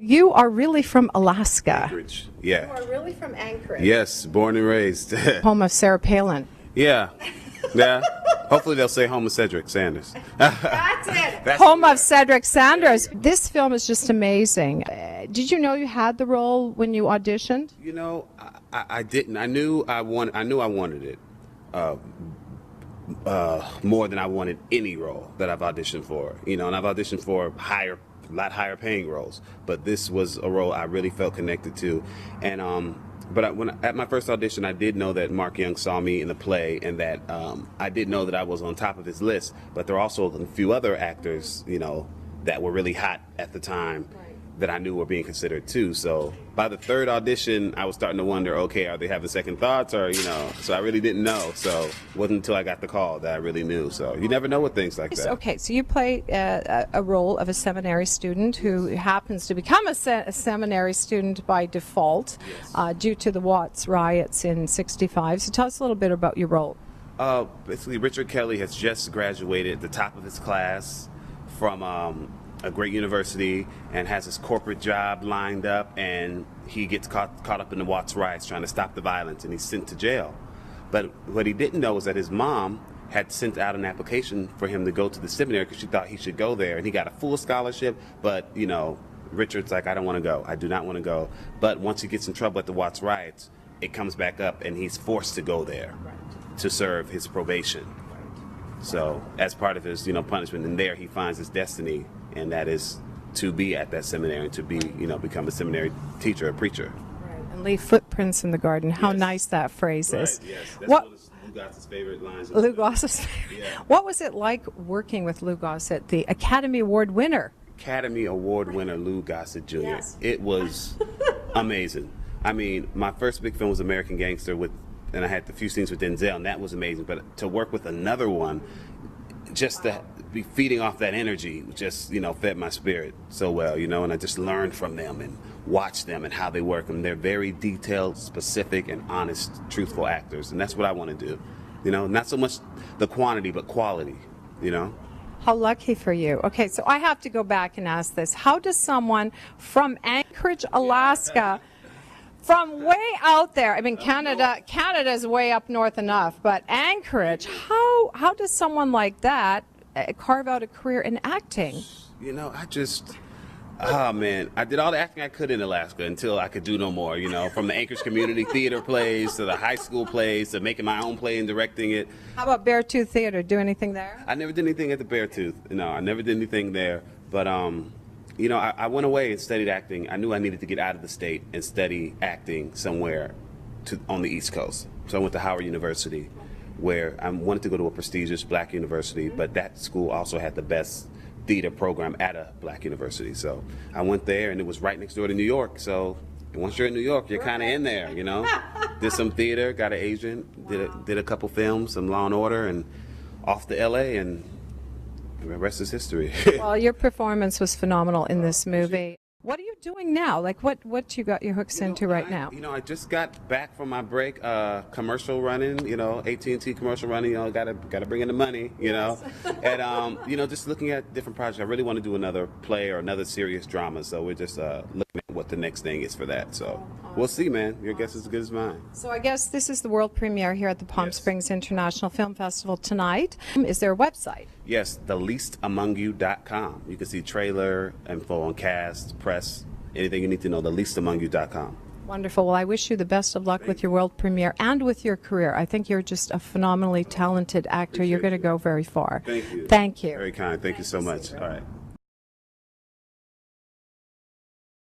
You are really from Alaska. Anchorage. Yeah. You are really from Anchorage. Yes, born and raised. Home of Sarah Palin. Yeah. Yeah. Hopefully they'll say home of Cedric Sanders. That's it. Home of Cedric Sanders. This film is just amazing. Did you know you had the role when you auditioned? You know, I didn't. I knew I wanted it more than I wanted any role that I've auditioned for. You know, and I've auditioned for a lot higher paying roles, but this was a role I really felt connected to. And at my first audition, I did know that Mark Young saw me in the play, and that I did know that I was on top of his list. But there are also a few other actors, you know, that were really hot at the time that I knew were being considered too. So by the third audition, I was starting to wonder, okay, are they having second thoughts, or, you know? So I really didn't know. So it wasn't until I got the call that I really knew. So you never know with things like that. Okay, so you play a role of a seminary student who happens to become a seminary student by default, due to the Watts riots in '65. So tell us a little bit about your role. Basically, Richard Kelly has just graduated at the top of his class from a great university and has his corporate job lined up, and he gets caught up in the Watts riots trying to stop the violence, and he's sent to jail. But what he didn't know was that his mom had sent out an application for him to go to the seminary because she thought he should go there, and he got a full scholarship. But, you know, Richard's like, I don't want to go. I do not want to go. But once he gets in trouble at the Watts riots, it comes back up, and he's forced to go there to serve his probation. So as part of his, you know, punishment, and there he finds his destiny, and that is to be at that seminary and to be, you know, become a seminary teacher, a preacher. Right, and leave footprints in the garden. How nice that phrase is. Yes, that's one of Lou Goss's favorite lines. Lou Goss's favorite. Yeah. What was it like working with Lou Gossett, the Academy Award winner? Academy Award winner Lou Gossett Jr. Yes. It was amazing. I mean, my first big film was American Gangster, and I had a few scenes with Denzel, and that was amazing. But to work with another one, just to be feeding off that energy, just, you know, fed my spirit so well, you know, and I just learned from them and watched them and how they work. And they're very detailed, specific, and honest, truthful actors. And that's what I want to do. You know, not so much the quantity, but quality, you know. How lucky for you. Okay, so I have to go back and ask this. How does someone from Anchorage, Alaska, from way out there, I mean, Canada's way up north enough, but Anchorage, how does someone like that carve out a career in acting? You know, I did all the acting I could in Alaska until I could do no more, you know, from the Anchorage Community Theater plays to the high school plays to making my own play and directing it. How about Beartooth Theater? Do anything there? I never did anything at the Beartooth. No, I never did anything there. But, you know, I went away and studied acting. I knew I needed to get out of the state and study acting somewhere on the East Coast. So I went to Howard University, where I wanted to go to a prestigious black university, but that school also had the best theater program at a black university. So I went there, and it was right next door to New York. So once you're in New York, you're kind of in there, you know. Did some theater, got an agent, did a couple films, some Law and Order, and off to LA, and the rest is history. Well, your performance was phenomenal in this movie. What are you doing now? Like, what you got your hooks into right now? You know, I just got back from my break, commercial running, you know, AT&T commercial running, you know, gotta bring in the money, you know. And, you know, just looking at different projects. I really want to do another play or another serious drama, so we're just looking at what the next thing is for that. So we'll see, man. Your guess is as good as mine. So I guess this is the world premiere here at the Palm Springs International Film Festival tonight. Is there a website? Yes, theleastamongyou.com. You can see trailer, info on cast, press, anything you need to know, theleastamongyou.com. Wonderful. Well, I wish you the best of luck with your world premiere and with your career. I think you're just a phenomenally talented actor. You're going to go very far. Thank you. Thank you. Very kind. Thank you so much. All right.